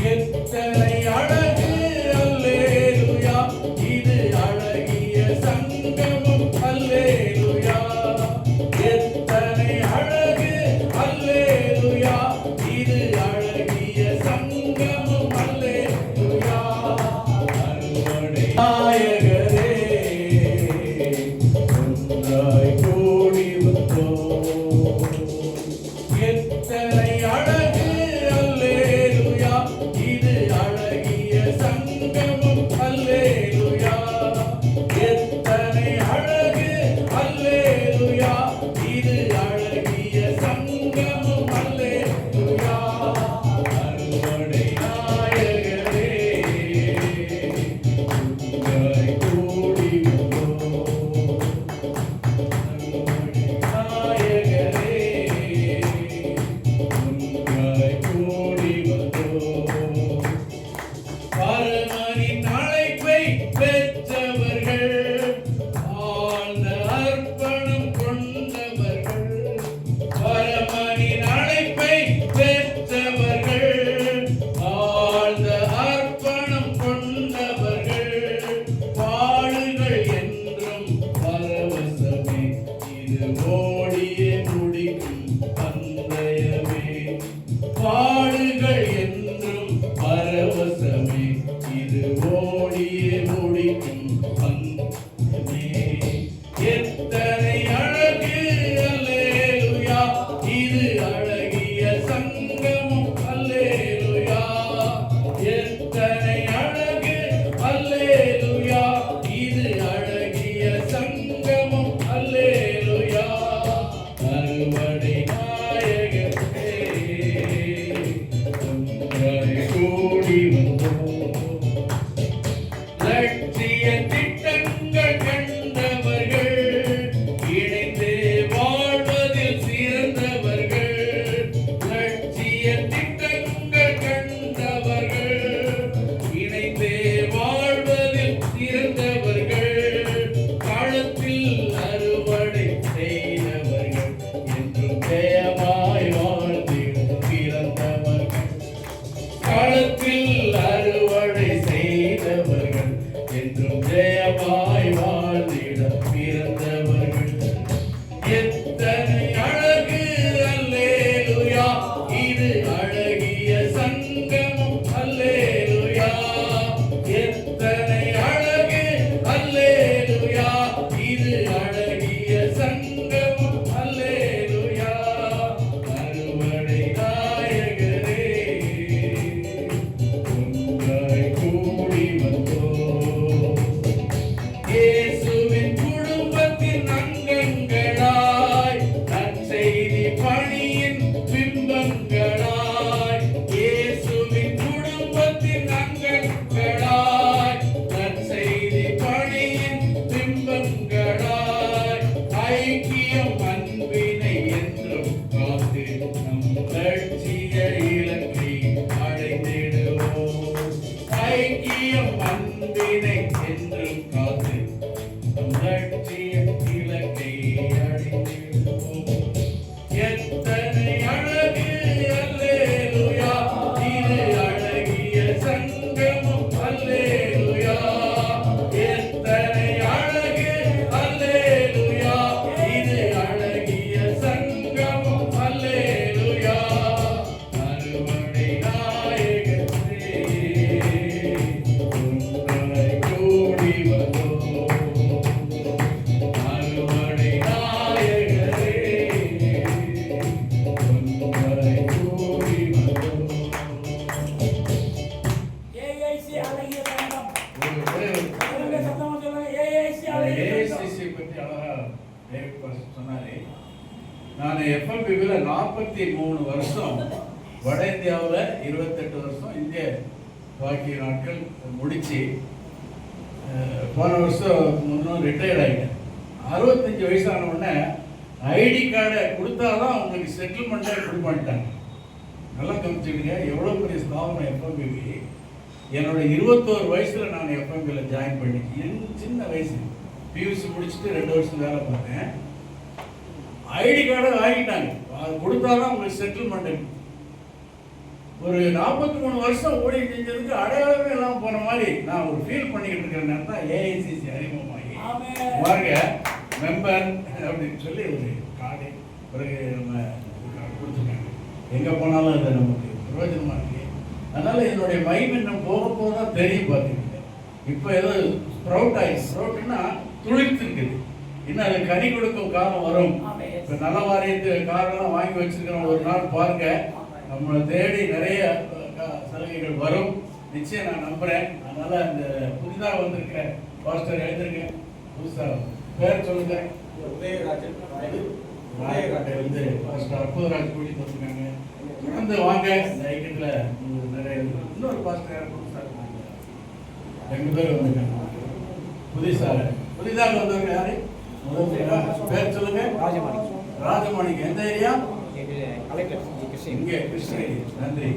எத்தனை அழகு அல்லேலூயா, இது அழகிய சங்கமம் அல்லேலூயா. எத்தனை அழகு அல்லேலூயா, இது அழகிய சங்கமம் அல்லேலூயா. அறுவடை நாயகரே ஒன்றாய் கூடி வந்தோம். எத்தனை அழகு அல்லேலூயா, இது அழகிய சங்கமம் அல்லேலூயா. எத்தனை அழகு அல்லேலூயா, இது அழகிய சங்கமம் அல்லேலூயா. அறுவடை நாயகரே ஒன்றாய் கூடி வந்தோம். அறுவடை நாயகரே ஒன்றாய் கூடி வந்தோம். பரமனின் அழைப்பை பெற்றவர்கள், ஆழ்ந்த அர்ப்பணம் கொண்டவர்கள். பரமனின் அழைப்பை பெற்றவர்கள், ஆழ்ந்த அர்ப்பணம் கொண்டவர்கள். பாடுகள் என்றும் பரவசமே, இது ஓடியே முடிக்கும் பந்தயமே. பாடுகள் என்றும் பரவசமே, இது ஓடியே முடிக்கும் பந்தயமே. எத்தனை அழகு அல்லேலூயா, இது அழகிய சங்கமம் அல்லேலூயா. எத்தனை அழகு அல்லேலூயா, இது அழகிய சங்கமம் அல்லேலூயா. அறுவடை நாயகரே ஒன்றாய் கூடி வந்தோம். லட்சிய திட்டங்கள் கண்டவர்கள், இணைந்து வாழ்வதில் சிறந்தவர்கள். லட்சிய திட்டங்கள் கண்டவர்கள், இணைந்து வாழ்வதில் சிறந்தவர்கள். களத்தில் அறுவடை செய்தவர்கள், என்றும் ஜெயமாய் வாழ்ந்திட பிறந்தவர்கள். களத்தில் அறுவடை செய்தவர்கள், என்றும் ஜெயமாய் வாழ்ந்திட பிறந்தவர்கள். எத்தனை அழகு அல்லேலூயா, இது அழகிய சங்கமம் அல்லேலூயா. எத்தனை அழகு அல்லேலூயா, இது அழகிய சங்கமம் அல்லேலூயா. அறுவடை நாயகரே ஒன்றாய் கூடி வந்தோம். இயேசுவின் குடும்பத்தின் அங்கங்களாய், நற்செய்தி பணியின் பிம்பங்களாய். இயேசுவின் குடும்பத்தின் அங்கங்களாய், நற்செய்தி பணியின் பிம்பங்களாய். ஐக்கியம் அன்பினை என்றும் காத்து நம் லட்சிய இலக்கை அடைந்திடுவோம். ஐக்கியம் அன்பினை என்றும் காத்து நம் லட்சிய இலக்கை அடைந்திடுவோம். எத்தனை அழகு அல்லேலூயா, இது அழகிய சங்கமம் அல்லேலூயா. எத்தனை அழகு அல்லேலூயா, இது அழகிய சங்கமம் அல்லேலூயா. அறுவடை நாயகரே ஒன்றாய் கூடி வந்தோம். அறுவடை நாயகரே ஒன்றாய் கூடி வந்தோம். ஏஐசி அழகிய சங்கம். ஒரே சொல்லுங்க, சத்தமா சொல்லுங்க. ஏஐசி அழகிய சங்கம். ஏசிசி பற்றி அழகா டேவிட் பாஸ்டர் சொன்னாரு. நான் எஃப்எம்பில 43 வருஷம், வட இந்தியாவில் 28 வருஷம், இங்கே பாக்கி நாட்கள் முடிச்சு போன வருஷம் முன்னும் ரிட்டையர்ட் ஆகிட்டேன். 65 வயசான உடனே ஐடி கார்டை கொடுத்தாதான் அவங்களுக்கு செட்டில்மெண்ட்டே கொடுப்பான்ட்டாங்க. நல்லா கவனிச்சுக்கிடுங்க, எவ்வளோ பெரிய ஸ்தாபனம் எஃப்எம்பிபி. என்னோட 21 வயசில் நான் எஃப்எம்பியில் ஜாயின் பண்ணி, சின்ன வயசு, பியூசி முடிச்சுட்டு 2 வருஷம் வேலை பார்த்தேன். ஐடி கார்டை வாங்கிட்டாங்க, அது கொடுத்தாதான் உங்களுக்கு செட்டில்மெண்ட். ஒரு 43 வருஷம் ஊழியம் செஞ்சதுக்கு அடையாளமே எல்லாம் போன மாதிரி நான் ஒரு ஃபீல் பண்ணிக்கிட்டு இருக்கிற நேரம் தான் ஏஐசிசி அறிமுகமாகி ஆமென். பாருங்க மெம்பர் அப்படின்னு சொல்லி ஒரு கார்டு பிறகு நம்ம கொடுத்துருக்காங்க. எங்கே போனாலும் அது நமக்கு பிரயோஜனமாக இருக்கு. அதனால என்னுடைய மைமின்னம் போக போக தான் தெரியும் பார்த்துக்கிட்டு. இப்போ ஏதோ ஸ்ப்ரவுட் ஆகி ஸ்ப்ரவுட்னா துளிர்த்து இருக்குது. இன்னும் அது கனி கொடுக்கும் காலம் வரும். ஆமென். இப்போ நல்ல வாரியத்து காரெல்லாம் வாங்கி வச்சிருக்கிறோம். ஒரு நாள் பாருங்க நம்மளை தேடி நிறைய சலுகைகள் வரும். நிச்சயம் நான் நம்புறேன். அதனால அந்த புதிதாக வந்திருக்க பாஸ்டர் எழுந்திருங்க. புதுசாக பேர் சொல்லுங்க. உதயராஜன் ராயக்காட்டை வந்து பாஸ்டர் அற்புதராஜ் கூட்டிட்டு வந்திருக்காங்க. தொடர்ந்து வாங்க. இந்த ஐக்கியத்தில் நிறைய இன்னொரு பாஸ்டர் யாரும் புதுசாக இருக்காங்க. 2 பேர் வந்திருக்காங்க. புதிதாக வந்தவங்க யாரு? முதல் பேர் சொல்லுங்க. ராஜமாணிக்கம். ராஜமாணிக்கம். எந்த ஏரியா? கலெக்டர் கிருஷ்ணகிரி. இங்கே கிருஷ்ணகிரி. நன்றி.